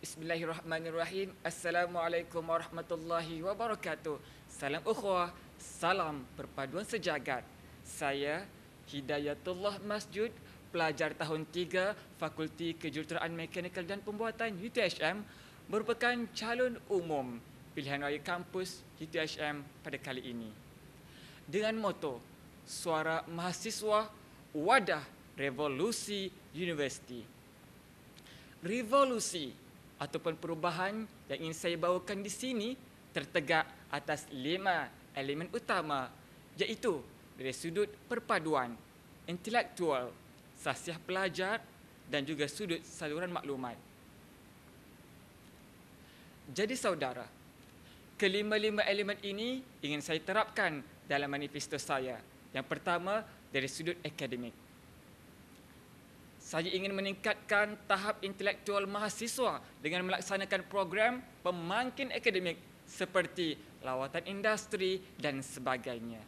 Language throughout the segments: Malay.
Bismillahirrahmanirrahim. Assalamualaikum warahmatullahi wabarakatuh. Salam ukhuwah, salam perpaduan sejagat. Saya Hidayatullah Masjud, pelajar tahun 3 Fakulti Kejuruteraan Mekanikal dan Pembuatan UTHM, merupakan calon umum pilihan raya kampus UTHM pada kali ini. Dengan moto Suara Mahasiswa, Wadah Revolusi Universiti. Revolusi ataupun perubahan yang ingin saya bawakan di sini tertegak atas 5 elemen utama, iaitu dari sudut perpaduan, intelektual, sahsiah pelajar dan juga sudut saluran maklumat. Jadi saudara, kelima-lima elemen ini ingin saya terapkan dalam manifesto saya. Yang pertama, dari sudut akademik. Saya ingin meningkatkan tahap intelektual mahasiswa dengan melaksanakan program pemangkin akademik seperti lawatan industri dan sebagainya.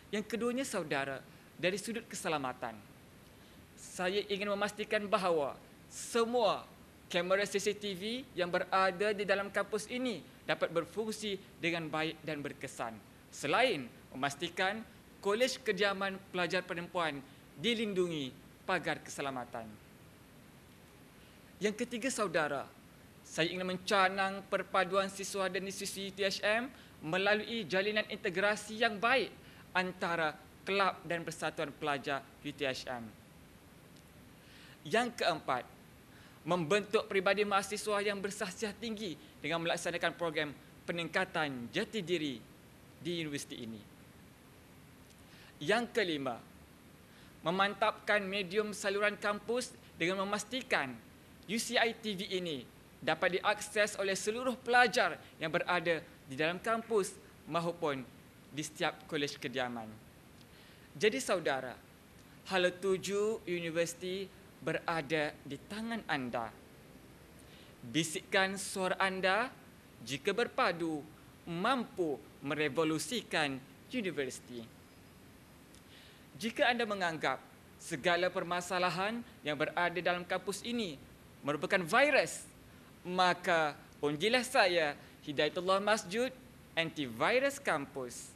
Yang keduanya saudara, dari sudut keselamatan. Saya ingin memastikan bahawa semua kamera CCTV yang berada di dalam kampus ini dapat berfungsi dengan baik dan berkesan. Selain memastikan Kolej Kediaman Pelajar Perempuan dilindungi pagar keselamatan. Yang ketiga saudara, saya ingin mencanang perpaduan siswa dan siswi UTHM melalui jalinan integrasi yang baik antara kelab dan persatuan pelajar UTHM. Yang keempat, membentuk peribadi mahasiswa yang bersahsiah tinggi dengan melaksanakan program peningkatan jati diri di universiti ini. Yang kelima, memantapkan medium saluran kampus dengan memastikan UCI TV ini dapat diakses oleh seluruh pelajar yang berada di dalam kampus maupun di setiap kolej kediaman. Jadi saudara, hala tuju universiti berada di tangan anda. Bisikkan suara anda jika berpadu mampu merevolusikan universiti. Jika anda menganggap segala permasalahan yang berada dalam kampus ini merupakan virus, maka undilah saya, Hidayatullah Masjud, Antivirus Kampus.